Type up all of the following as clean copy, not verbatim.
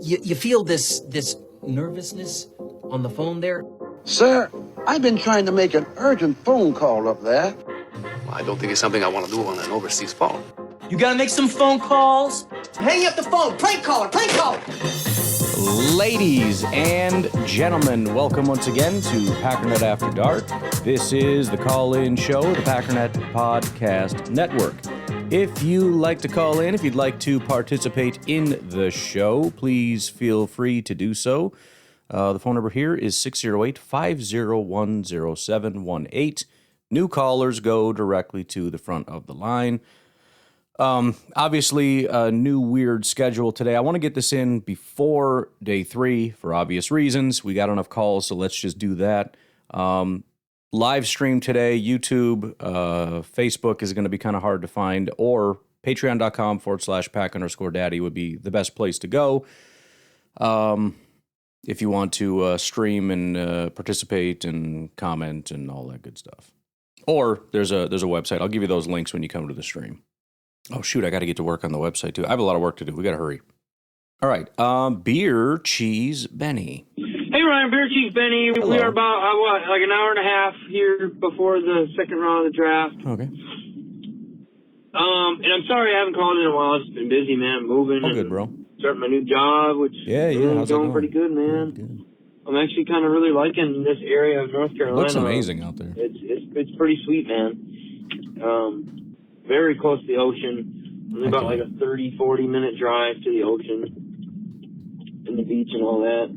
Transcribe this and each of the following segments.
You feel this nervousness on the phone there? Sir, I've been trying to make an urgent phone call up there. Well, I don't think it's something I want to do on an overseas phone. You gotta make some phone calls. Hang up the phone. Prank caller. Prank caller. Ladies and gentlemen, welcome once again to Packernet After Dark. This is the call-in show, the Packernet Podcast Network. If you like to call in, if you'd like to participate in the show, please feel free to do so. The phone number here is 608-501-0718. New callers go directly to the front of the line. Obviously, a new weird schedule today. I want to get this in before day 3 for obvious reasons. We got enough calls, so let's just do that. Live stream today, YouTube, Facebook is going to be kind of hard to find, or patreon.com/pack_daddy would be the best place to go. If you want to stream and participate and comment and all that good stuff. Or there's a website. I'll give you those links when you come to the stream. Oh, shoot, I got to get to work on the website, too. I have a lot of work to do. We got to hurry. All right, Beer Cheese Benny. Hey, Ryan, Beer Cheese Benny. Hello. We are about, like an hour and a half here before the second round of the draft. Okay. And I'm sorry I haven't called in a while. I've just been busy, man, moving. All good, bro. Starting my new job, which How's going it pretty good, man. Good. I'm actually kind of really liking this area of North Carolina. Looks amazing out there. It's pretty sweet, man. Very close to the ocean. Only about like a 30-40 minute drive to the ocean and the beach and all that.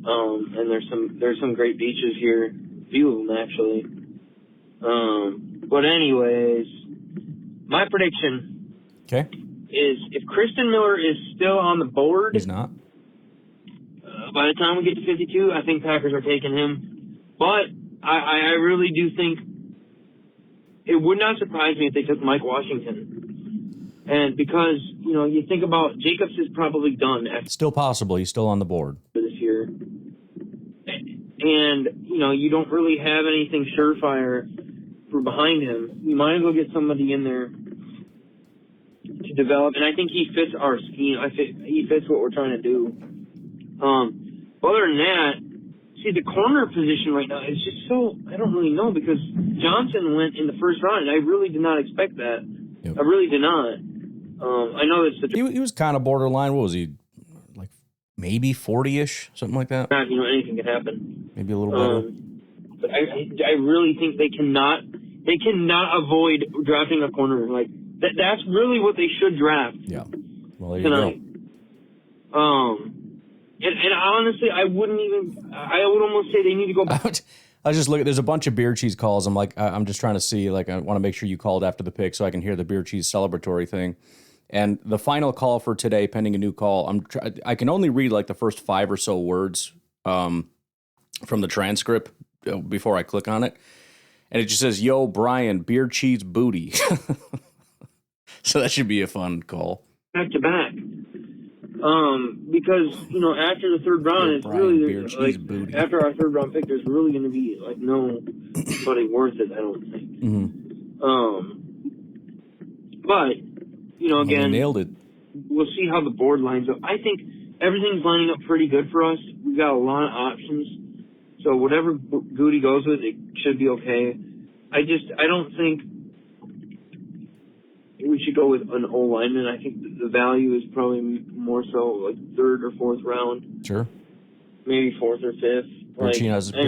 And there's some great beaches here. A few of them actually. But anyways, my prediction is if Kristen Miller is still on the board. He's not. By the time we get to 52, I think Packers are taking him. But I really do think it would not surprise me if they took Mike Washington. And because, you think about Jacobs is probably done after Still possible. He's still on the board. this year. And, you don't really have anything surefire for behind him. You might as well get somebody in there to develop. And I think he fits our scheme. He fits what we're trying to do. Other than that, see, the corner position right now is just so, I don't really know, because Johnson went in the first round, and I really did not expect that. Yep. I really did not. I know that's He was kind of borderline. What was he, like maybe 40-ish, something like that? Anything could happen. Maybe a little better. But I really think they cannot avoid drafting a corner. Like, that's really what they should draft. Yeah. Well, there tonight. You go. And honestly, I would almost say they need to go back. I was just looking, there's a bunch of beer cheese calls. I'm like, I'm just trying to see, like, I want to make sure you called after the pick so I can hear the beer cheese celebratory thing. And the final call for today, pending a new call, I can only read like the first 5 or so words from the transcript before I click on it. And it just says, "Yo, Brian, beer cheese booty." So that should be a fun call. Back to back. Because, after the third round, it's Brian, really, cheese, booty. after our third round pick, there's really going to be, like, nobody worth it, I don't think. Mm-hmm. But, again, nailed it. We'll see how the board lines up. I think everything's lining up pretty good for us. We've got a lot of options. So whatever Goody goes with, it should be okay. I don't think we should go with an O-lineman. I think the value is probably more so like 3rd or 4th round. Sure. Maybe 4th or 5th. Beer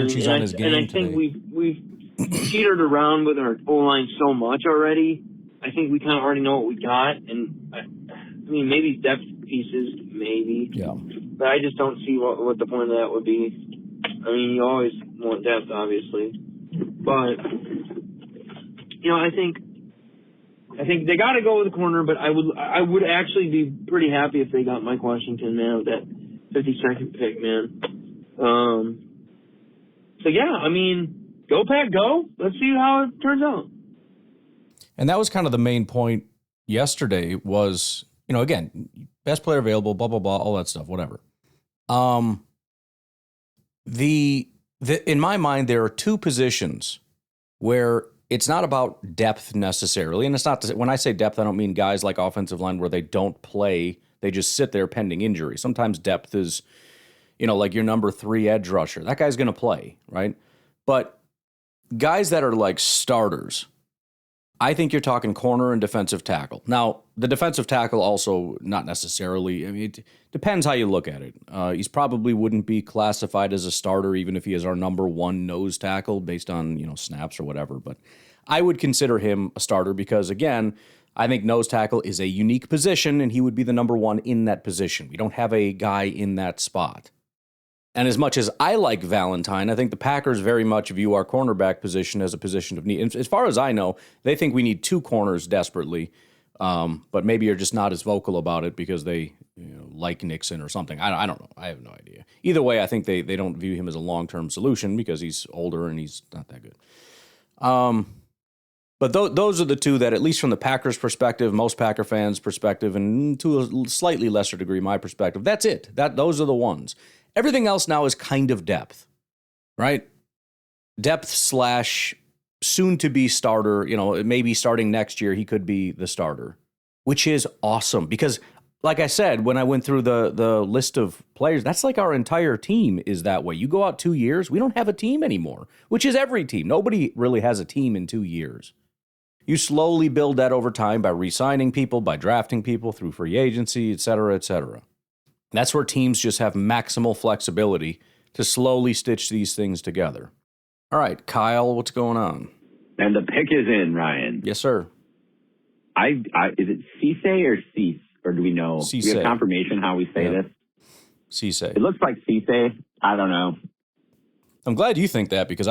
cheese on his game And I think today. we've teetered around with our O-line so much already. I think we kind of already know what we got. And, I mean, maybe depth pieces, maybe. Yeah. But I just don't see what the point of that would be. I mean, you always want depth, obviously. But, I think they got to go with the corner, but I would actually be pretty happy if they got Mike Washington, man, with that 52nd pick, man. So, yeah, I mean, go Pack, go. Let's see how it turns out. And that was kind of the main point yesterday was, again, best player available, blah, blah, blah, all that stuff, whatever. In my mind, there are 2 positions where it's not about depth necessarily. And it's not, when I say depth, I don't mean guys like offensive line where they don't play They just sit there pending injury. Sometimes depth is, like your number 3 edge rusher. That guy's going to play, right? But guys that are like starters, I think you're talking corner and defensive tackle. Now, the defensive tackle also not necessarily. I mean, it depends how you look at it. He's probably wouldn't be classified as a starter even if he is our number 1 nose tackle based on, snaps or whatever. But I would consider him a starter because, again, I think nose tackle is a unique position and he would be the number 1 in that position. We don't have a guy in that spot. And as much as I like Valentine, I think the Packers very much view our cornerback position as a position of need. And as far as I know, they think we need 2 corners desperately, but maybe you're just not as vocal about it because they like Nixon or something. I don't know. I have no idea. Either way, I think they don't view him as a long-term solution because he's older and he's not that good. But those are the 2 that, at least from the Packers' perspective, most Packer fans' perspective, and to a slightly lesser degree my perspective, that's it. Those are the ones. Everything else now is kind of depth, right? Depth / soon-to-be starter. Maybe starting next year, he could be the starter, which is awesome. Because, like I said, when I went through the list of players, that's like our entire team is that way. You go out 2 years, we don't have a team anymore, which is every team. Nobody really has a team in 2 years. You slowly build that over time by re-signing people, by drafting people through free agency, et cetera, et cetera. That's where teams just have maximal flexibility to slowly stitch these things together. All right, Kyle, what's going on? And the pick is in, Ryan. Yes, sir. Is it Cisse or Cease? Or do we know? Cisse. Do we have confirmation how we say this? Cisse. It looks like Cisse. I don't know. I'm glad you think that because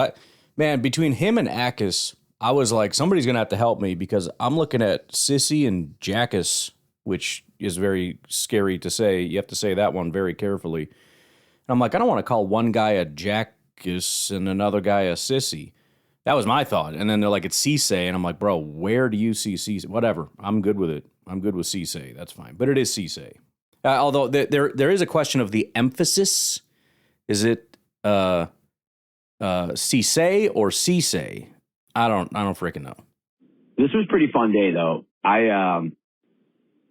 between him and Akis, I was like, somebody's going to have to help me because I'm looking at Sissy and Jackus, which is very scary to say. You have to say that one very carefully. And I'm like, I don't want to call one guy a Jackus and another guy a Sissy. That was my thought. And then they're like, it's Cisse. And I'm like, bro, where do you see Cisse? Whatever. I'm good with it. I'm good with Cisse. That's fine. But it is Cisse. Although there is a question of the emphasis. Is it Cisse or Cisse? I don't freaking know. This was a pretty fun day, though.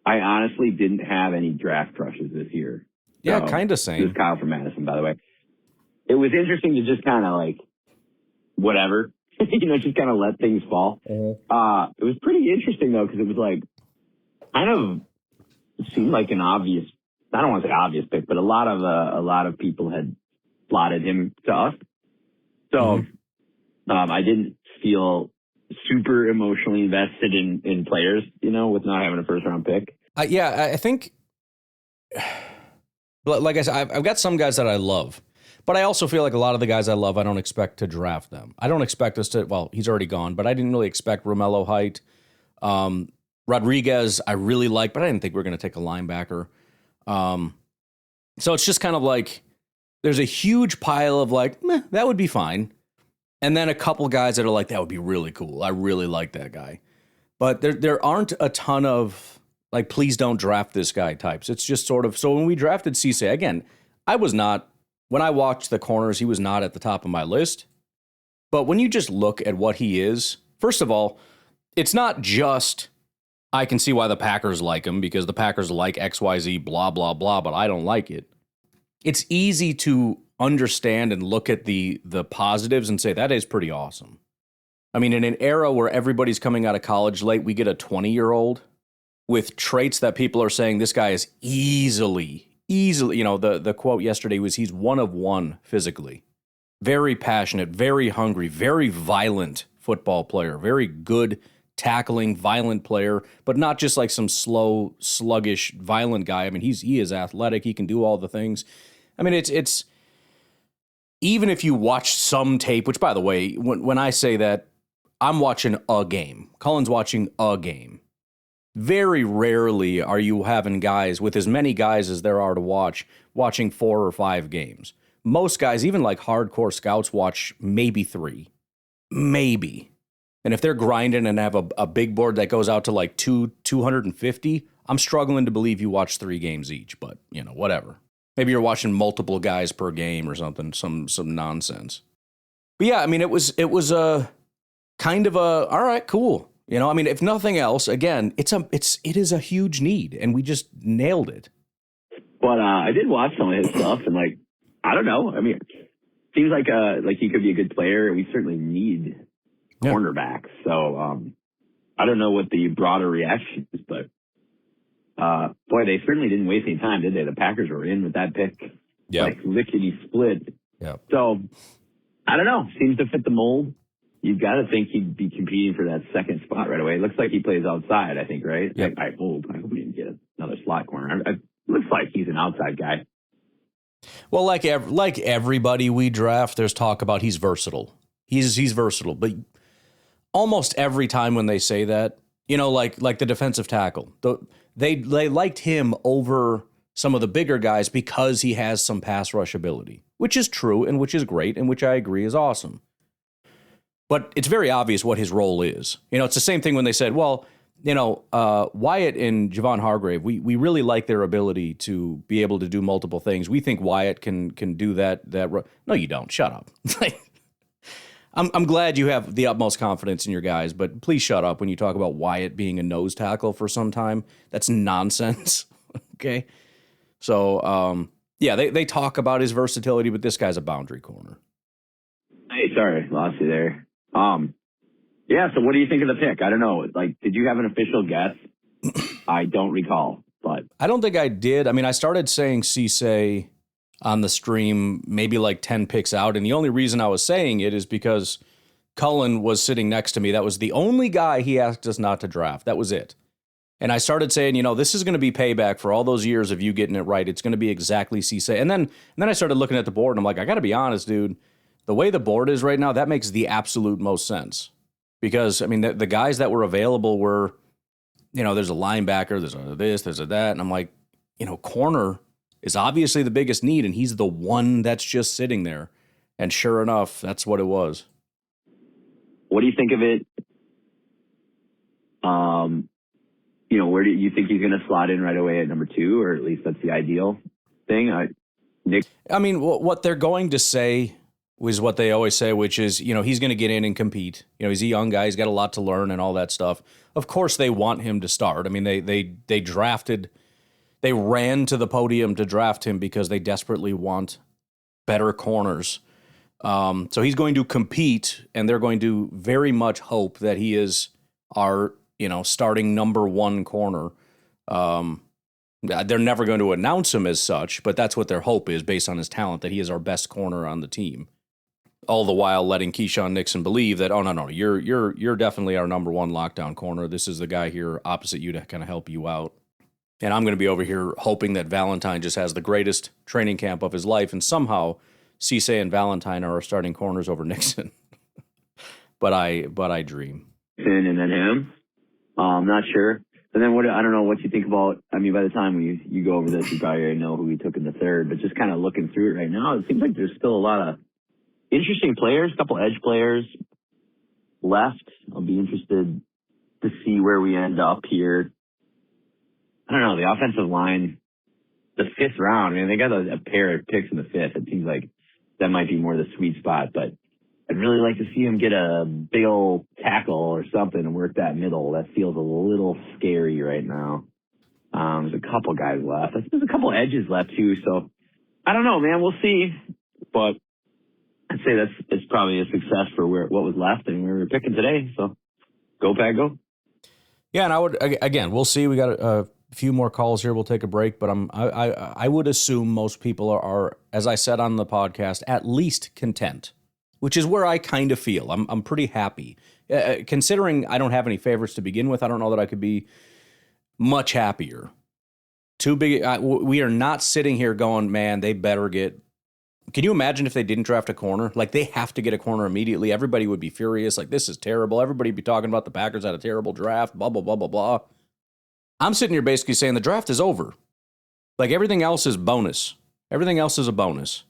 I honestly didn't have any draft crushes this year. Yeah, kind of same. This is Kyle from Madison, by the way. It was interesting to just kind of like, whatever, just kind of let things fall. Uh-huh. It was pretty interesting, though, because it was like, kind of seemed like an obvious, I don't want to say obvious pick, but a lot of people had slotted him to us. So I didn't feel super emotionally invested in players, with not having a first round pick. I think, like I said, I've got some guys that I love, but I also feel like a lot of the guys I love, I don't expect to draft them. I don't expect us to, well, he's already gone, but I didn't really expect Romello Height. Rodriguez, I really like, but I didn't think we were going to take a linebacker. So it's just kind of like, there's a huge pile of like, that would be fine. And then a couple guys that are like, that would be really cool. I really like that guy. But there aren't a ton of, like, please don't draft this guy types. It's just sort of, so when we drafted Cisse, again, when I watched the corners, he was not at the top of my list. But when you just look at what he is, first of all, it's not just, I can see why the Packers like him because the Packers like XYZ, blah, blah, blah, but I don't like it. It's easy to understand and look at the positives and say that is pretty awesome. I mean, in an era where everybody's coming out of college late, we get a 20-year-old with traits that people are saying this guy is easily, the quote yesterday was he's 1 of 1 physically. Very passionate, very hungry, very violent football player, very good tackling, violent player, but not just like some slow, sluggish, violent guy. I mean, he is athletic. He can do all the things. I mean, it's even if you watch some tape, which, by the way, when I say that, I'm watching a game. Cullen's watching a game. Very rarely are you having guys, with as many guys as there are to watch, watching 4 or 5 games. Most guys, even like hardcore scouts, watch maybe 3. Maybe. And if they're grinding and have a big board that goes out to like 250, I'm struggling to believe you watch 3 games each, but, whatever. Maybe you're watching multiple guys per game or something, some nonsense. But yeah, I mean, it was a kind of a, all right, cool. You know, I mean, if nothing else, again, it is a huge need, and we just nailed it. But I did watch some of his stuff, and like, I don't know. I mean, seems like he could be a good player, and we certainly need cornerbacks. So I don't know what the broader reaction is, but boy, they certainly didn't waste any time, did they? The Packers were in with that pick, like lickety split. Yeah. So I don't know. Seems to fit the mold. You've got to think he'd be competing for that second spot right away. It looks like he plays outside, I think, right? Yep. I hope he didn't get another slot corner. It looks like he's an outside guy. Well, like everybody we draft, there's talk about he's versatile. He's versatile, but almost every time when they say that, you know, like the defensive tackle, they liked him over some of the bigger guys because he has some pass rush ability, which is true and which is great and which I agree is awesome. But it's very obvious what his role is. You know, it's the same thing when they said, well, you know, Wyatt and Javon Hargrave, we really like their ability to be able to do multiple things. We think Wyatt can do that. No, you don't. Shut up. I'm glad you have the utmost confidence in your guys, but please shut up when you talk about Wyatt being a nose tackle for some time. That's nonsense. Okay. So, yeah, they talk about his versatility, but this guy's a boundary corner. Hey, sorry, lost you there. Yeah, so what do you think of the pick? I don't know. Like, did you have an official guess? I don't recall, but I don't think I did. I mean, I started saying Cisse on the stream maybe like 10 picks out, and the only reason I was saying it is because Cullen was sitting next to me. That was the only guy he asked us not to draft. That was it. And I started saying, you know, this is going to be payback for all those years of you getting it right. It's going to be exactly Cisse. And then I started looking at the board, and I'm like, I got to be honest, dude. The way the board is right now, that makes the absolute most sense. Because, I mean, the guys that were available were, you know, there's a linebacker, there's a this, there's a that. And I'm like, you know, corner is obviously the biggest need, and he's the one that's just sitting there. And sure enough, that's what it was. What do you think of it? You know, where do you think he's going to slot in right away at number 2, or at least that's the ideal thing? Nick? I mean, what they're going to say was what they always say, which is, you know, he's going to get in and compete. You know, he's a young guy. He's got a lot to learn and all that stuff. Of course, they want him to start. I mean, they ran to the podium to draft him because they desperately want better corners. So he's going to compete, and they're going to very much hope that he is our, you know, starting number 1 corner. They're never going to announce him as such, but that's what their hope is based on his talent, that he is our best corner on the team. All the while letting Keyshawn Nixon believe that, oh, no, you're definitely our number 1 lockdown corner. This is the guy here opposite you to kind of help you out. And I'm going to be over here hoping that Valentine just has the greatest training camp of his life, and somehow Cisse and Valentine are our starting corners over Nixon. but I dream. And then him? I'm not sure. And then I don't know what you think about, I mean, by the time you go over this, you probably already know who we took in the 3rd, but just kind of looking through it right now, it seems like there's still a lot of interesting players, a couple edge players left. I'll be interested to see where we end up here. I don't know, the offensive line, the 5th round, I mean, they got a pair of picks in the 5th. It seems like that might be more the sweet spot, but I'd really like to see him get a big old tackle or something and work that middle. That feels a little scary right now. There's a couple guys left. There's a couple edges left too, so I don't know, man. We'll see. But I'd say it's probably a success for what was left and where we're picking today. So go Pack, go. Yeah, and we'll see. We got a few more calls here. We'll take a break, but I would assume most people are, as I said on the podcast, at least content, which is where I kind of feel. I'm pretty happy. Considering I don't have any favorites to begin with, I don't know that I could be much happier. Too big. We are not sitting here going, man, they better get. Can you imagine if they didn't draft a corner? Like, they have to get a corner immediately. Everybody would be furious. Like, this is terrible. Everybody would be talking about the Packers had a terrible draft, blah, blah, blah, blah, blah. I'm sitting here basically saying the draft is over. Like, everything else is bonus. Everything else is a bonus.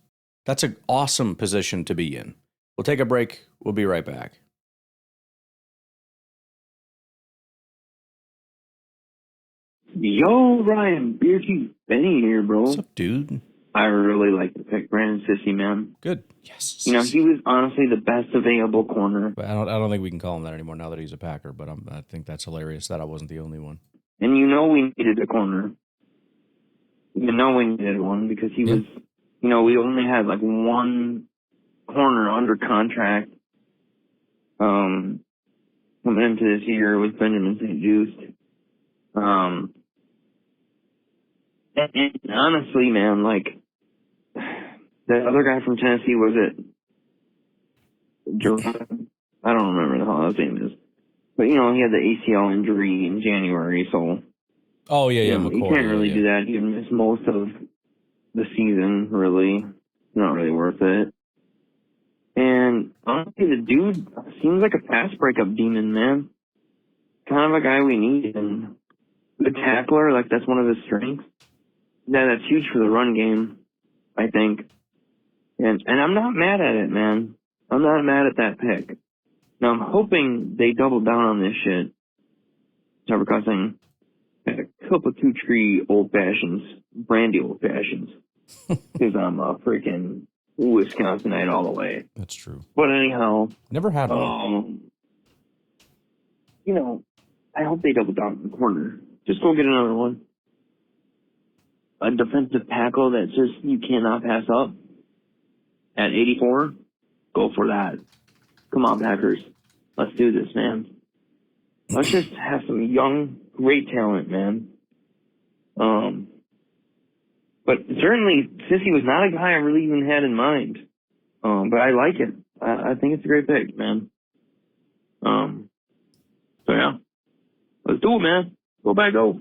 That's an awesome position to be in. We'll take a break. We'll be right back. Yo, Ryan, Beer King Benny here, bro. What's up, dude? I really like to pick Brandon Sissy, man. Good. Yes. You know, he was honestly the best available corner. But I don't think we can call him that anymore now that he's a Packer. But I think that's hilarious that I wasn't the only one. And you know we needed a corner. You know we needed one because he was, you know, we only had like one corner under contract coming into this year with Benjamin St. Juste. And honestly, man, like, the other guy from Tennessee, was it Jerome? I don't remember the hell his name is. But, you know, he had the ACL injury in January, so... Oh, yeah, you know, McCoy, you can't really yeah. do that. You miss most of the season, really. Not really worth it. And honestly, the dude seems like a pass breakup demon, man. Kind of a guy we need. And the tackler, like, that's one of his strengths. Yeah, that's huge for the run game, I think. And I'm not mad at it, man. I'm not mad at that pick. Now, I'm hoping they double down on this shit. Trevor Cussing had a cup of two-tree old-fashions, brandy old-fashions. Because I'm a freaking Wisconsinite all the way. That's true. But anyhow... Never had one. You know, I hope they double down in the corner. Just go get another one. A defensive tackle that just you cannot pass up at 84, go for that. Come on, Packers. Let's do this, man. Let's just have some young, great talent, man. But certainly, Sissy was not a guy I really even had in mind. But I like it. I think it's a great pick, man. So yeah. Let's do it, man. Go back, go.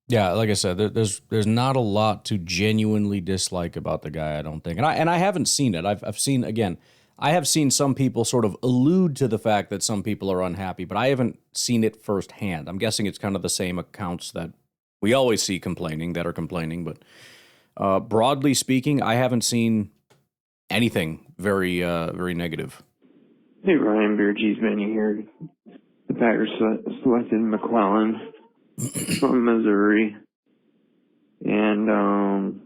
Yeah, like I said, there's not a lot to genuinely dislike about the guy, I don't think. And I haven't seen it. I've seen, again, I have seen some people sort of allude to the fact that some people are unhappy, but I haven't seen it firsthand. I'm guessing it's kind of the same accounts that we always see that are complaining. But broadly speaking, I haven't seen anything very negative. Hey, Ryan, Beer Cheese Menu here. The Packers selected McClellan from Missouri. And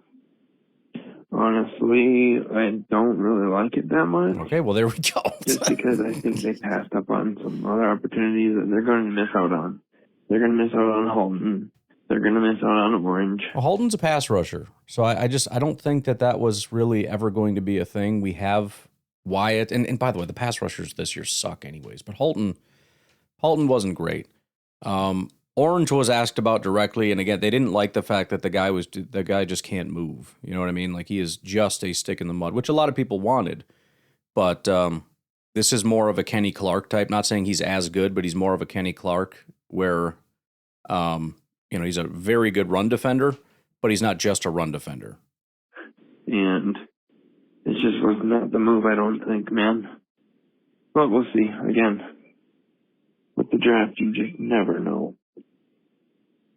honestly, I don't really like it that much. Okay, well, there we go. Just because I think they passed up on some other opportunities that they're going to miss out on. They're going to miss out on Holton. They're going to miss out on Orange. Well, Holton's a pass rusher, so I don't think that was really ever going to be a thing. We have Wyatt, and by the way, the pass rushers this year suck anyways, but Holton wasn't great. Orange was asked about directly, and again, they didn't like the fact that the guy just can't move. You know what I mean? Like, he is just a stick in the mud, which a lot of people wanted. But this is more of a Kenny Clark type. Not saying he's as good, but he's more of a Kenny Clark where, he's a very good run defender, but he's not just a run defender. And it just was not the move, I don't think, man. But we'll see. Again, with the draft, you just never know.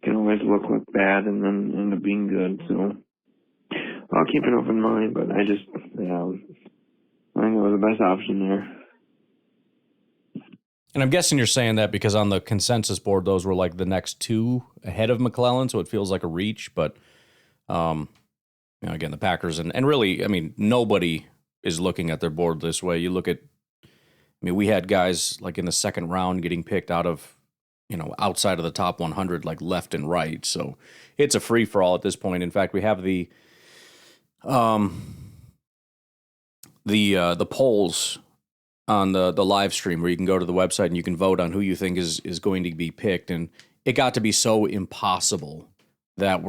Can always look bad and then end up being good. So I'll keep an open mind, but I think it was the best option there. And I'm guessing you're saying that because on the consensus board, those were like the next two ahead of McClellan, so it feels like a reach. But again, the Packers and really, I mean, nobody is looking at their board this way. You look at, we had guys like in the second round getting picked out of, outside of the top 100, like left and right. So it's a free for all at this point. In fact, we have the polls on the live stream where you can go to the website and you can vote on who you think is going to be picked. And it got to be so impossible that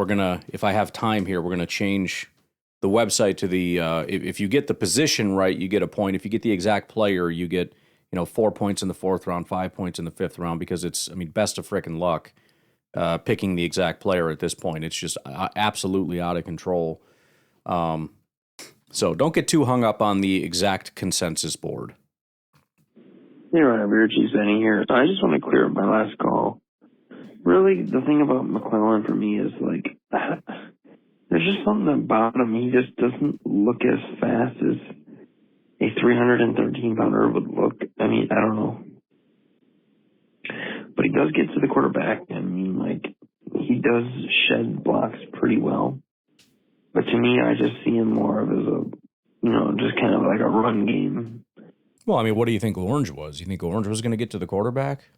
if I have time here, we're going to change the website to the, if you get the position right, you get a point. If you get the exact player, you get, 4 points in the fourth round, 5 points in the fifth round, because it's, best of frickin' luck picking the exact player at this point. It's just absolutely out of control. So don't get too hung up on the exact consensus board. I'm Richie Benny here. I just want to clear up my last call. Really, the thing about McClellan for me is, like, there's just something about him. He just doesn't look as fast as a 313-pounder would look. I don't know. But he does get to the quarterback. He does shed blocks pretty well. But to me, I just see him more of as a, just kind of like a run game. Well, I mean, what do you think Orange was? You think Orange was going to get to the quarterback?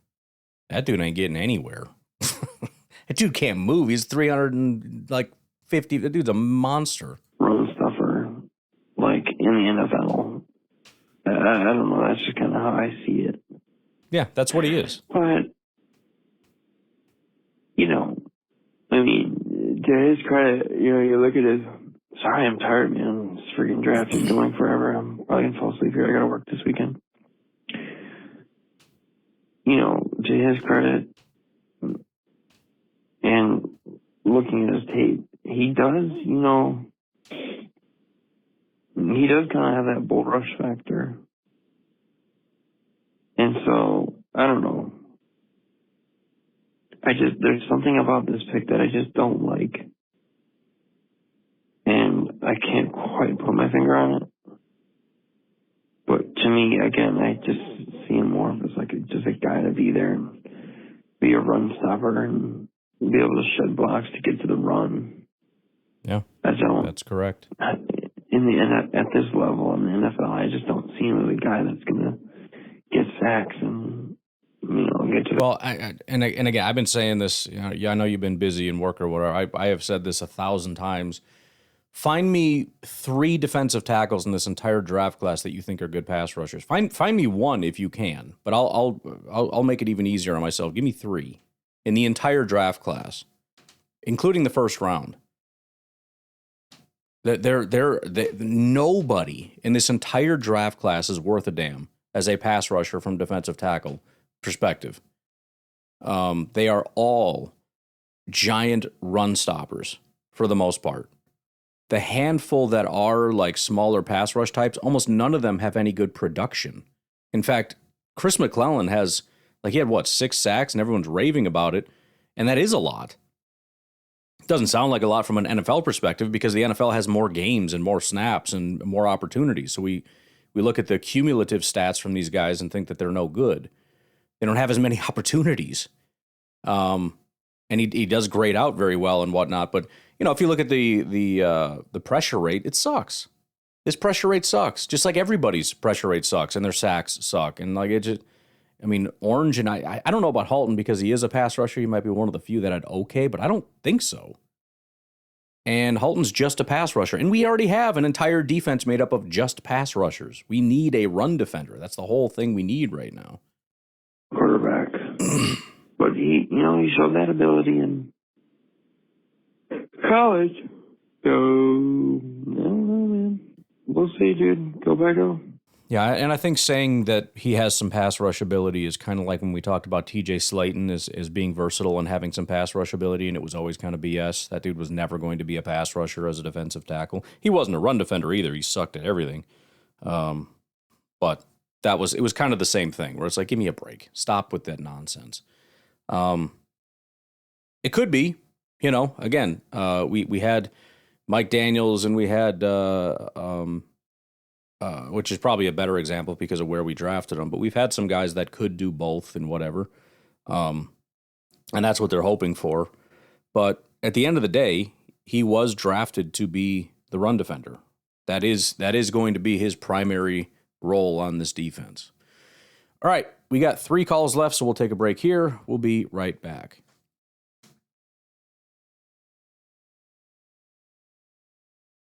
That dude ain't getting anywhere. That dude can't move. He's 350. That dude's a monster. Run stuffer, like in the NFL. I don't know. That's just kind of how I see it. Yeah, that's what he is. But, I mean, to his credit, you look at his, sorry, I'm tired, man. This freaking draft is going forever. I'm probably going to fall asleep here. I got to work this weekend. To his credit, and looking at his tape, he does, he does kind of have that bull rush factor. And so, I don't know. There's something about this pick that I just don't like. And I can't quite put my finger on it. But to me, again, I just see him more as like just a guy to be there and be a run stopper and be able to shed blocks to get to the run. Yeah, that's correct. At this level in the NFL, I just don't see him as a guy that's going to get sacks and get to. Well, and again, I've been saying this. I know you've been busy in work or whatever. I have said this 1,000 times. Find me 3 defensive tackles in this entire draft class that you think are good pass rushers. Find me one if you can, but I'll make it even easier on myself. Give me 3 in the entire draft class, including the first round. Nobody in this entire draft class is worth a damn as a pass rusher from defensive tackle perspective. They are all giant run stoppers for the most part. The handful that are like smaller pass rush types, almost none of them have any good production. In fact, Chris McClellan he had 6 sacks and everyone's raving about it. And that is a lot. It doesn't sound like a lot from an NFL perspective because the NFL has more games and more snaps and more opportunities. So we look at the cumulative stats from these guys and think that they're no good. They don't have as many opportunities. And he does grade out very well and whatnot. But, if you look at the pressure rate, it sucks. This pressure rate sucks, just like everybody's pressure rate sucks and their sacks suck. And Orange and I don't know about Halton because he is a pass rusher. He might be one of the few that I'd okay, but I don't think so. And Halton's just a pass rusher. And we already have an entire defense made up of just pass rushers. We need a run defender. That's the whole thing we need right now. Quarterback. But he showed that ability in college. So, I don't know, man. We'll see, dude. Go back on. Yeah, and I think saying that he has some pass rush ability is kind of like when we talked about TJ Slayton as being versatile and having some pass rush ability, and it was always kind of BS. That dude was never going to be a pass rusher as a defensive tackle. He wasn't a run defender either. He sucked at everything. But it was kind of the same thing, where it's like, give me a break. Stop with that nonsense. It could be, again, we had Mike Daniels and we had, which is probably a better example because of where we drafted him, but we've had some guys that could do both and whatever. And that's what they're hoping for. But at the end of the day, he was drafted to be the run defender. That is going to be his primary role on this defense. All right, we got 3 calls left, so we'll take a break here. We'll be right back.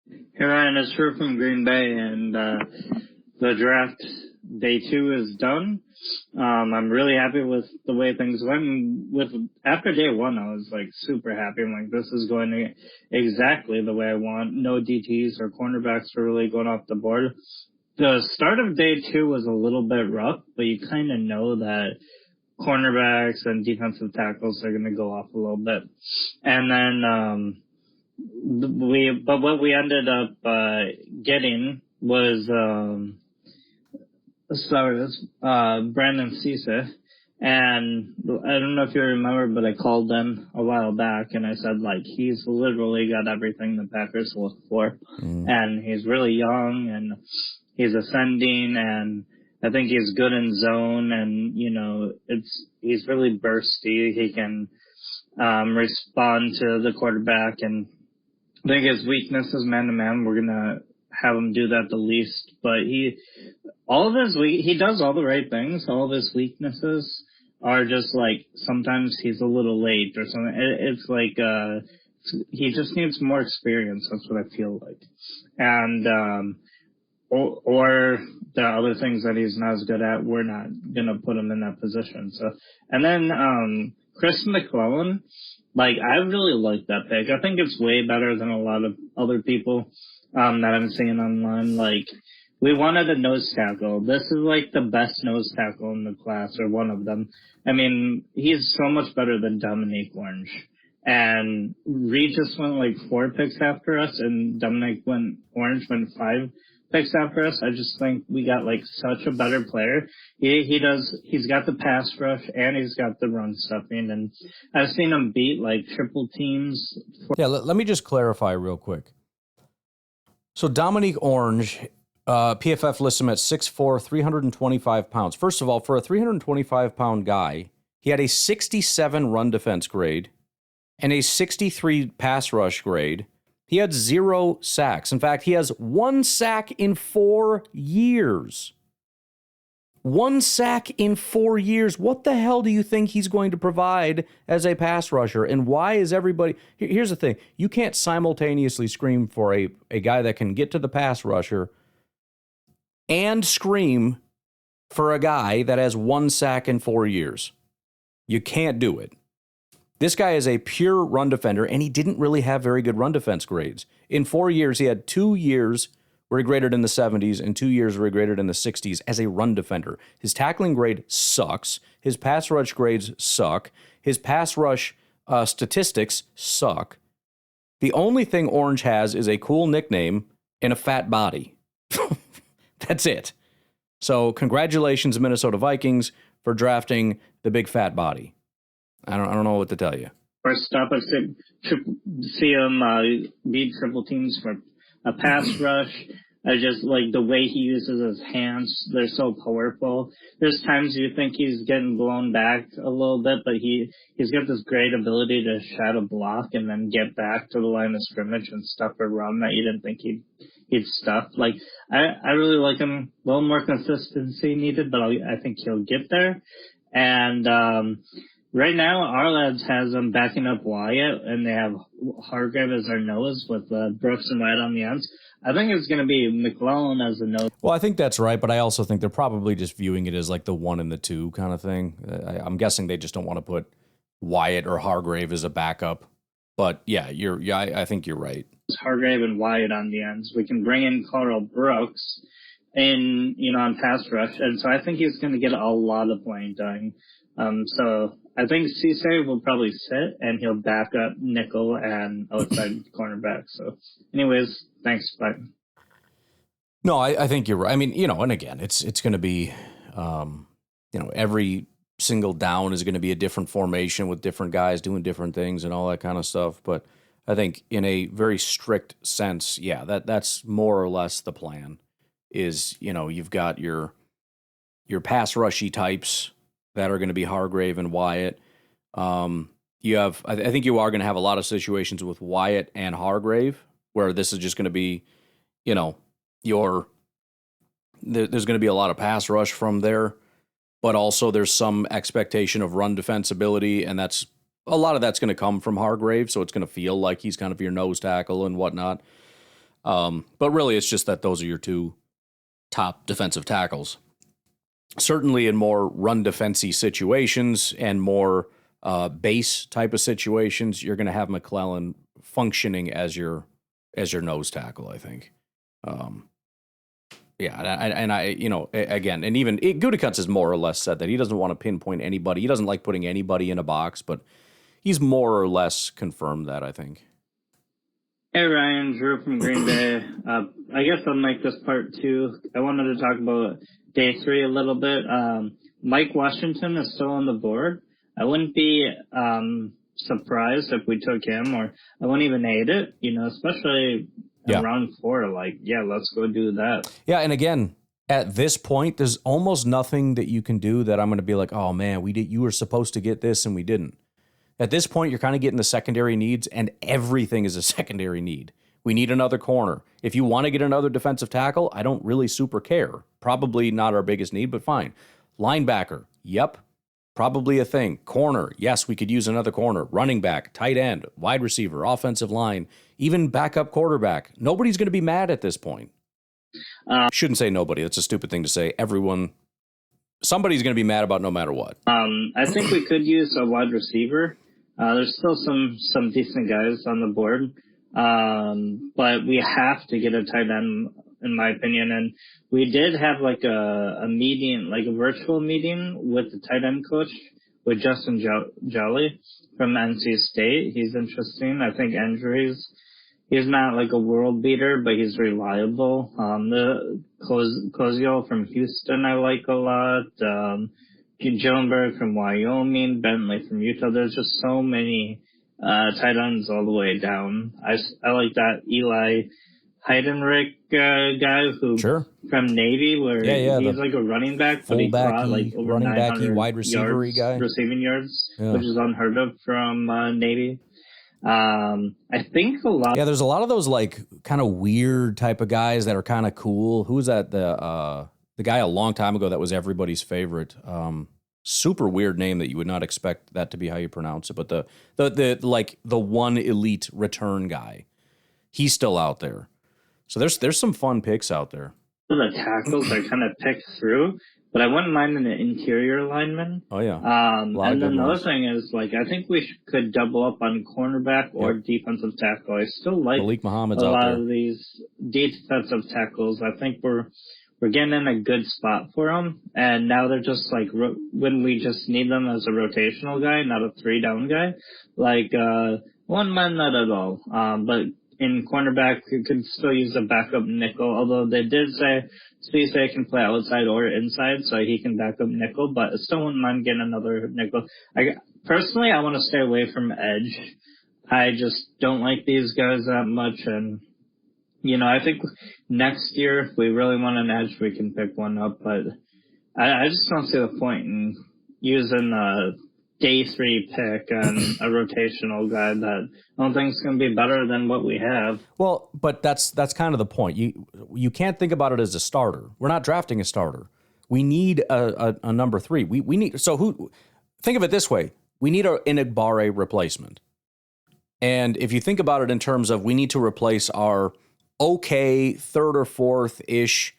Hey Ryan, it's Drew from Green Bay, and the draft day 2 is done. I'm really happy with the way things went. After day 1, I was like super happy. I'm like, this is going exactly the way I want. No DTs or cornerbacks were really going off the board. The start of day 2 was a little bit rough, but you kind of know that cornerbacks and defensive tackles are going to go off a little bit. And then what we ended up getting was Brandon Cisse. And I don't know if you remember, but I called them a while back and I said, like, he's literally got everything the Packers look for. And he's really young and he's ascending, and I think he's good in zone, and, he's really bursty. He can respond to the quarterback and I think his weakness is man-to-man. We're going to have him do that the least. But he does all the right things. All of his weaknesses are just like sometimes he's a little late or something. It's like he just needs more experience. That's what I feel like. And or the other things that he's not as good at, we're not going to put him in that position. So, and then Chris McClellan, like, I really like that pick. I think it's way better than a lot of other people that I'm seeing online. Like, we wanted a nose tackle. This is like the best nose tackle in the class, or one of them. I mean, he's so much better than Dominique Orange. And Reed just went like 4 picks after us, and Orange went 5 picks after us. I just think we got like such a better player. He's got the pass rush and he's got the run stuffing, and I've seen him beat like triple teams. Let me just clarify real quick. So Dominique Orange, PFF lists him at 6'4", 325 pounds. First of all, for a 325-pound guy, he had a 67 run defense grade and a 63 pass rush grade. He had 0 sacks. In fact, he has 1 sack in 4 years. 1 sack in 4 years. What the hell do you think he's going to provide as a pass rusher? And why is everybody... Here's the thing. You can't simultaneously scream for a guy that can get to the pass rusher and scream for a guy that has 1 sack in 4 years. You can't do it. This guy is a pure run defender, and he didn't really have very good run defense grades. In 4 years, he had 2 years where he graded in the 70s and 2 years where he graded in the 60s as a run defender. His tackling grade sucks. His pass rush grades suck. His pass rush statistics suck. The only thing Orange has is a cool nickname and a fat body. That's it. So congratulations, Minnesota Vikings, for drafting the big fat body. I don't know what to tell you. First up, I see him beat triple teams for a pass rush. I just like the way he uses his hands. They're so powerful. There's times you think he's getting blown back a little bit, but he's got this great ability to shadow block and then get back to the line of scrimmage and stuff a run that you didn't think he'd stuff. Like, I really like him. A little more consistency needed, but I think he'll get there. And right now, our lads has them backing up Wyatt, and they have Hargrave as their nose with Brooks and Wyatt on the ends. I think it's going to be McClellan as the nose. Well, I think that's right, but I also think they're probably just viewing it as like the 1 and the 2 kind of thing. I'm guessing they just don't want to put Wyatt or Hargrave as a backup. But yeah, I think you're right. Hargrave and Wyatt on the ends. We can bring in Carl Brooks on pass rush, and so I think he's going to get a lot of playing time. So I think Cisse will probably sit, and he'll back up nickel and outside cornerback. So anyways, thanks. Bye. No, I think you're right. I mean, and again, it's going to be, every single down is going to be a different formation with different guys doing different things and all that kind of stuff. But I think in a very strict sense, yeah, that's more or less the plan is, you've got your pass rushy types that are going to be Hargrave and Wyatt. You have, I think you are going to have a lot of situations with Wyatt and Hargrave where this is just going to be, there's going to be a lot of pass rush from there, but also there's some expectation of run defensibility, and a lot of that's going to come from Hargrave, so it's going to feel like he's kind of your nose tackle and whatnot. But really, it's just that those are your 2 top defensive tackles. Certainly in more run defensy situations and more base type of situations, you're going to have McClellan functioning as your nose tackle, I think. Again, and even Gutekunst has more or less said that he doesn't want to pinpoint anybody. He doesn't like putting anybody in a box, but he's more or less confirmed that, I think. Hey, Ryan, Drew from Green Bay. I guess I'll make this part 2. I wanted to talk about day 3 a little bit. Mike Washington is still on the board. I wouldn't be surprised if we took him, or I wouldn't even hate it, especially in round 4. Like, yeah, let's go do that. Yeah, and again, at this point, there's almost nothing that you can do that I'm going to be like, oh man, you were supposed to get this and we didn't. At this point, you're kind of getting the secondary needs, and everything is a secondary need. We need another corner. If you want to get another defensive tackle, I don't really super care. Probably not our biggest need, but fine. Linebacker, yep, probably a thing. Corner, yes, we could use another corner. Running back, tight end, wide receiver, offensive line, even backup quarterback. Nobody's going to be mad at this point. Shouldn't say nobody. That's a stupid thing to say. Somebody's going to be mad about no matter what. I think we could use a wide receiver. There's still some decent guys on the board. But we have to get a tight end, in my opinion. And we did have like a meeting, like a virtual meeting with the tight end coach, with Justin Jolly from NC State. He's interesting. I think injuries, he's not like a world beater, but he's reliable. The Cozio from Houston I like a lot. Jonesberg from Wyoming, Bentley from Utah. There's just so many tight ends all the way down. I like that Eli Heidenreich guy who from Navy, where he's like a running back, but he caught like over running backy, 900 wide receiver guy, receiving yards, which is unheard of from Navy. I think a lot. Yeah, there's a lot of those like kind of weird type of guys that are kind of cool. Who was that? The guy a long time ago that was everybody's favorite. Super weird name that you would not expect that to be how you pronounce it. But the one elite return guy, he's still out there. So there's some fun picks out there. The tackles I kind of picked through, but I wouldn't mind an interior lineman. Oh yeah. And then the other thing is, like, I think we could double up on cornerback or defensive tackle. I still like Malik Muhammad's a out lot there. of these defensive tackles. I think we're getting in a good spot for them. And now they're just like, when we just need them as a rotational guy, not a 3-down guy, like, one man, not at all. But in cornerback, you could still use a backup nickel, although they did say Cisse can play outside or inside, so he can back up nickel, but I still wouldn't mind getting another nickel. Personally, I want to stay away from edge. I just don't like these guys that much, and I think next year, if we really want an edge, we can pick one up. But I just don't see the point in using a day 3 pick and a rotational guy that I don't think is going to be better than what we have. Well, but that's kind of the point. You can't think about it as a starter. We're not drafting a starter. We need a number 3. We need think of it this way. We need an Igbare replacement. And if you think about it in terms of we need to replace our okay 3rd or 4th-ish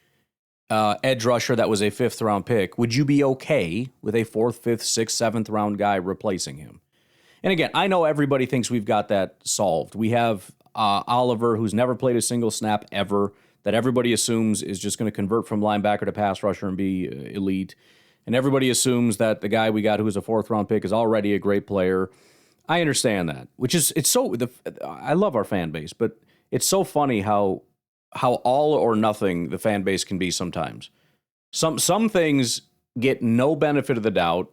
edge rusher that was a 5th round pick, would you be okay with a 4th, 5th, 6th, 7th round guy replacing him? And again, I know everybody thinks we've got that solved. We have Oliver, who's never played a single snap ever, that everybody assumes is just going to convert from linebacker to pass rusher and be elite. And everybody assumes that the guy we got who was a 4th round pick is already a great player. I understand that, I love our fan base, but it's so funny how all or nothing the fan base can be sometimes. Some things get no benefit of the doubt.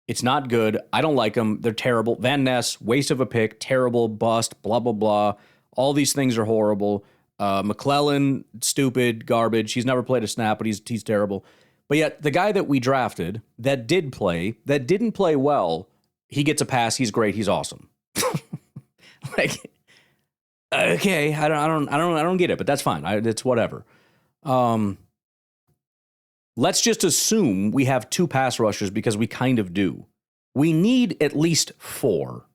It's not good. I don't like them. They're terrible. Van Ness, waste of a pick, terrible, bust, blah, blah, blah. All these things are horrible. McClellan, stupid, garbage. He's never played a snap, but he's terrible. But yet the guy that we drafted that didn't play well, he gets a pass. He's great. He's awesome. Okay, I don't get it, but that's fine. It's whatever. Let's just assume we have 2 pass rushers because we kind of do. We need at least 4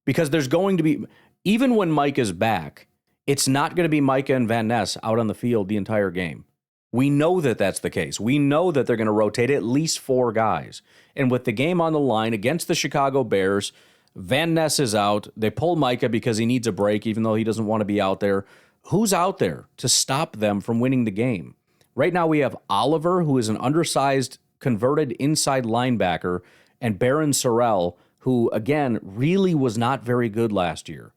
because there's going to be, even when Mike is back, it's not going to be Micah and Van Ness out on the field the entire game. We know that that's the case. We know that they're going to rotate at least 4 guys. And with the game on the line against the Chicago Bears, Van Ness is out. They pull Micah because he needs a break, even though he doesn't want to be out there. Who's out there to stop them from winning the game? Right now we have Oliver, who is an undersized, converted inside linebacker, and Baron Sorrell, who, again, really was not very good last year.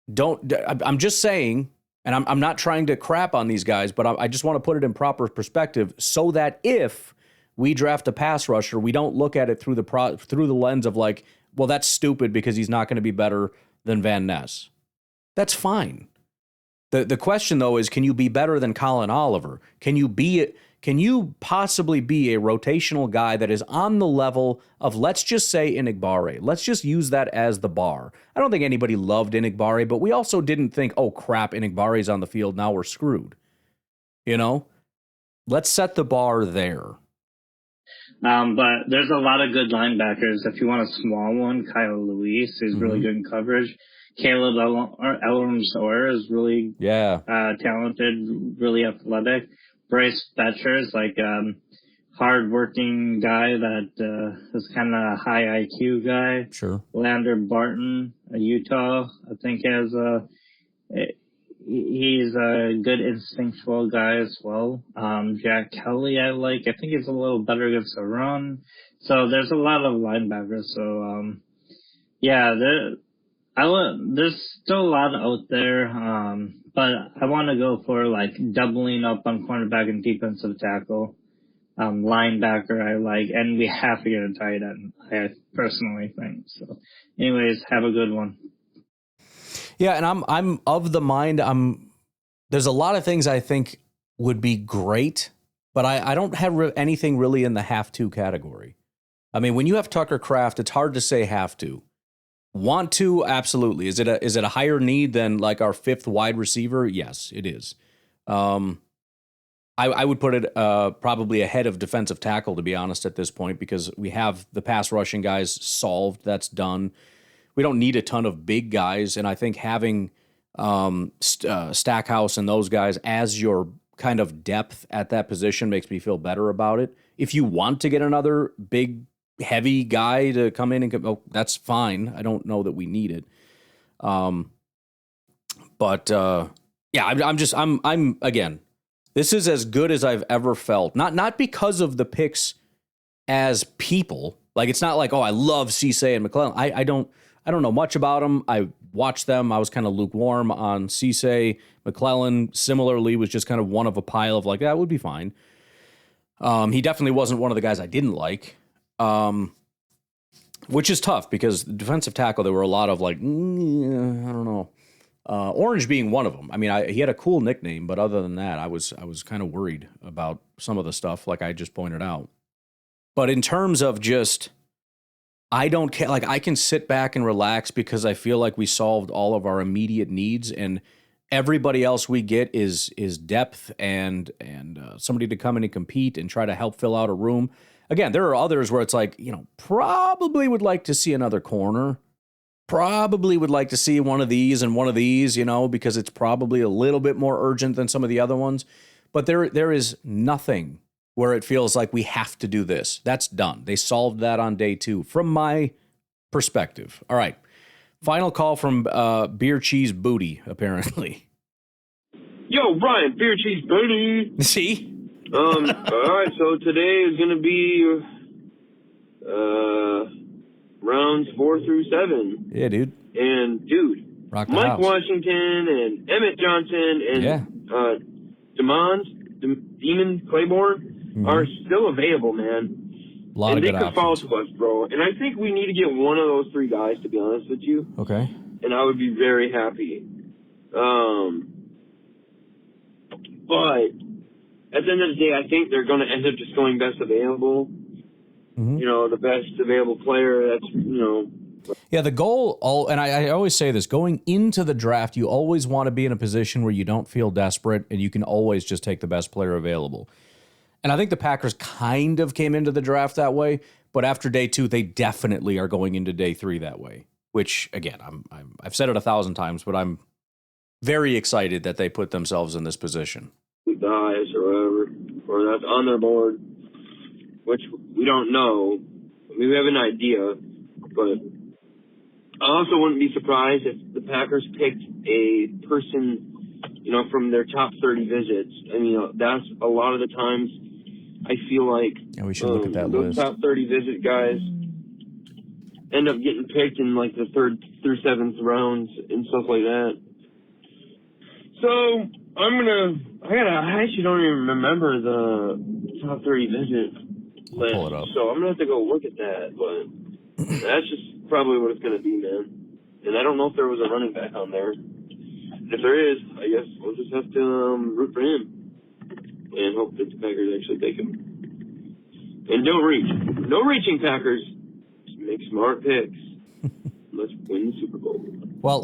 I'm just saying, and I'm not trying to crap on these guys, but I just want to put it in proper perspective so that if we draft a pass rusher, we don't look at it through the lens of like, well, that's stupid because he's not going to be better than Van Ness. That's fine. The question though is, can you be better than Colin Oliver? Can you be can you possibly be a rotational guy that is on the level of, let's just say, Inigbare? Let's just use that as the bar. I don't think anybody loved Inigbare, but we also didn't think, oh, crap, Inigbare's on the field, now we're screwed. You know? Let's set the bar there. But there's a lot of good linebackers. If you want a small one, Kyle Luis is really good in coverage. Caleb Elrumsor is really talented, really athletic. Bryce Betcher is like hard-working guy that is kind of a high IQ guy. Sure. Lander Barton, Utah, I think he's a good instinctual guy as well. Jack Kelly, I think he's a little better against the run. So there's a lot of linebackers. So there's still a lot out there. But I want to go for like doubling up on cornerback and defensive tackle. Linebacker I like, and we have to get a tight end, I personally think. So anyways, have a good one. Yeah, and I'm of the mind, there's a lot of things I think would be great, but I don't have anything really in the have to category. I mean, when you have Tucker Kraft, it's hard to say have to. Want to? Absolutely. Is it a higher need than like our fifth wide receiver? Yes, it is. I would put it probably ahead of defensive tackle, to be honest, at this point, because we have the pass rushing guys solved. That's done. We don't need a ton of big guys, and I think having Stackhouse and those guys as your kind of depth at that position makes me feel better about it. If you want to get another big, heavy guy to come in and that's fine. I don't know that we need it. I'm again, this is as good as I've ever felt. Not because of the picks as people. Like, it's not like, oh, I love Cisse and McClellan. I don't know much about them. I watched them. I was kind of lukewarm on Cisse. McClellan, similarly, was just kind of one of a pile of like, that would be fine. He definitely wasn't one of the guys I didn't like, which is tough because the defensive tackle, there were a lot of like, I don't know. Orange being one of them. I mean, he had a cool nickname, but other than that, I was kind of worried about some of the stuff like I just pointed out. But in terms of just, I don't care. Like, I can sit back and relax because I feel like we solved all of our immediate needs, and everybody else we get is depth and somebody to come in and compete and try to help fill out a room. Again, there are others where it's like, probably would like to see another corner. Probably would like to see one of these and one of these, because it's probably a little bit more urgent than some of the other ones. But there is nothing where it feels like we have to do this. That's done. They solved that on day 2, from my perspective. All right. Final call from Beer Cheese Booty, apparently. Yo, Brian, Beer Cheese Booty. See? All right, so today is going to be rounds 4 through 7. Yeah, dude. And, dude, Rock the Mike house. Washington and Emmett Johnson and Demon Claiborne are still available, man. A lot of good options. And they could fall options. to us, bro. And I think we need to get one of those 3 guys, to be honest with you. Okay. And I would be very happy. But at the end of the day, I think they're going to end up just going best available. Mm-hmm. The best available player. That's, Yeah, the goal, and I always say this, going into the draft, you always want to be in a position where you don't feel desperate and you can always just take the best player available. And I think the Packers kind of came into the draft that way, but after day 2, they definitely are going into day 3 that way, which, again, I've said it 1,000 times, but I'm very excited that they put themselves in this position. Guys or whatever, or that's on their board, which we don't know. I mean, we have an idea, but I also wouldn't be surprised if the Packers picked a person, from their top 30 visits. I mean, that's a lot of the times I feel like we should look at that those list. top 30 visit guys end up getting picked in like the 3rd through 7th rounds and stuff like that. So I actually don't even remember the top 30 visit list. Pull it up. So I'm going to have to go look at that, but that's just probably what it's going to be, man. And I don't know if there was a running back on there. If there is, I guess we'll just have to root for him. and hope that the Packers actually take him. And don't reach. No reaching, Packers. Just make smart picks. Let's win the Super Bowl. Well,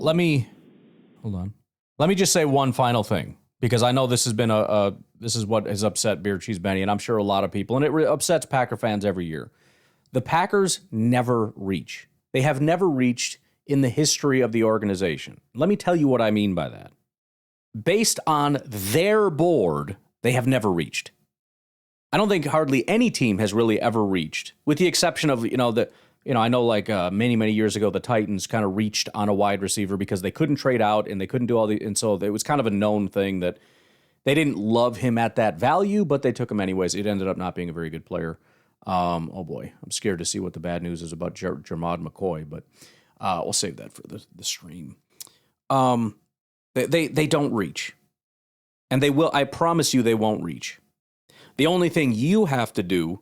hold on. Let me just say one final thing, because I know this has been this is what has upset Beer Cheese Benny, and I'm sure a lot of people, and it upsets Packer fans every year. The Packers never reach. They have never reached in the history of the organization. Let me tell you what I mean by that. Based on their board, they have never reached. I don't think hardly any team has really ever reached, with the exception of, I know like many years ago, the Titans kind of reached on a wide receiver because they couldn't trade out and they couldn't do and so it was kind of a known thing that they didn't love him at that value, but they took him anyways. It ended up not being a very good player. Oh boy, I'm scared to see what the bad news is about Jermod McCoy, but we'll save that for the stream. They don't reach, and they will. I promise you, they won't reach. The only thing you have to do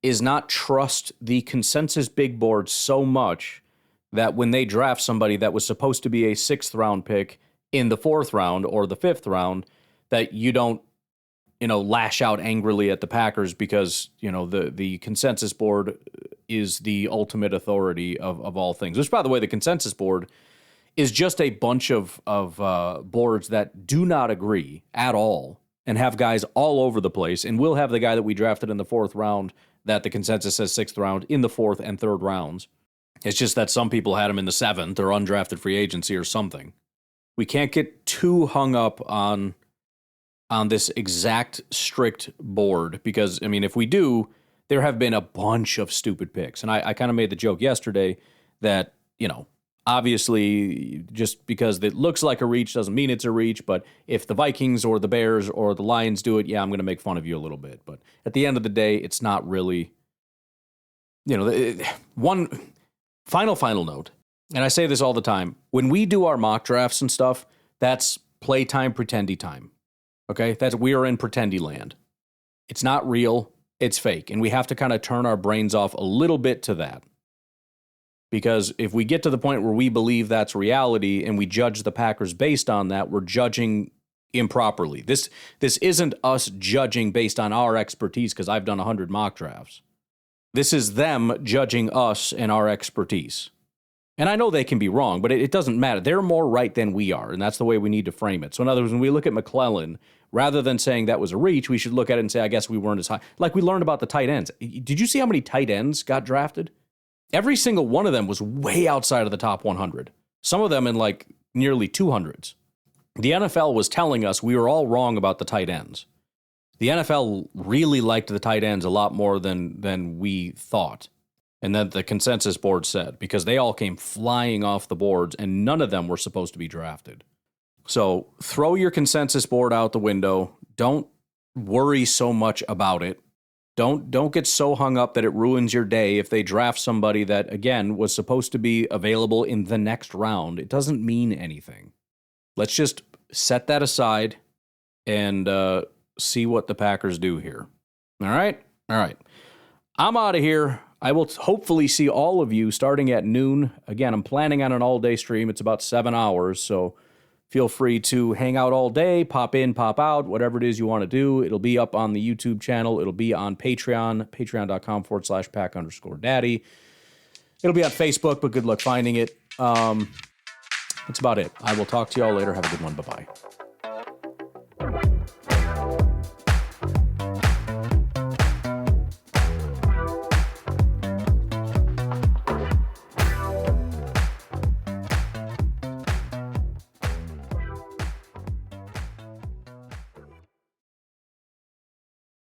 is not trust the consensus big board so much that when they draft somebody that was supposed to be a 6th round pick in the 4th round or the 5th round, that you don't, lash out angrily at the Packers because, the consensus board is the ultimate authority of all things. Which, by the way, the consensus board is just a bunch of boards that do not agree at all and have guys all over the place. And we'll have the guy that we drafted in the 4th round that the consensus says 6th round in the 4th and 3rd rounds. It's just that some people had him in the 7th or undrafted free agency or something. We can't get too hung up on this exact strict board because, if we do, there have been a bunch of stupid picks. And I kind of made the joke yesterday that, obviously, just because it looks like a reach doesn't mean it's a reach. But if the Vikings or the Bears or the Lions do it, yeah, I'm going to make fun of you a little bit. But at the end of the day, it's not really, one final note. And I say this all the time. When we do our mock drafts and stuff, that's playtime, pretendy time. Okay? We are in pretendy land. It's not real. It's fake. And we have to kind of turn our brains off a little bit to that. Because if we get to the point where we believe that's reality and we judge the Packers based on that, we're judging improperly. This isn't us judging based on our expertise because I've done 100 mock drafts. This is them judging us and our expertise. And I know they can be wrong, but it doesn't matter. They're more right than we are, and that's the way we need to frame it. So in other words, when we look at McClellan, rather than saying that was a reach, we should look at it and say, I guess we weren't as high. Like we learned about the tight ends. Did you see how many tight ends got drafted? Every single one of them was way outside of the top 100. Some of them in like nearly 200s. The NFL was telling us we were all wrong about the tight ends. The NFL really liked the tight ends a lot more than we thought. And then the consensus board said, because they all came flying off the boards and none of them were supposed to be drafted. So throw your consensus board out the window. Don't worry so much about it. Don't get so hung up that it ruins your day if they draft somebody that, again, was supposed to be available in the next round. It doesn't mean anything. Let's just set that aside and see what the Packers do here. All right? I'm out of here. I will hopefully see all of you starting at noon. Again, I'm planning on an all-day stream. It's about 7 hours, so feel free to hang out all day, pop in, pop out, whatever it is you want to do. It'll be up on the YouTube channel. It'll be on Patreon, patreon.com/Pack_Daddy. It'll be on Facebook, but good luck finding it. That's about it. I will talk to y'all later. Have a good one. Bye-bye.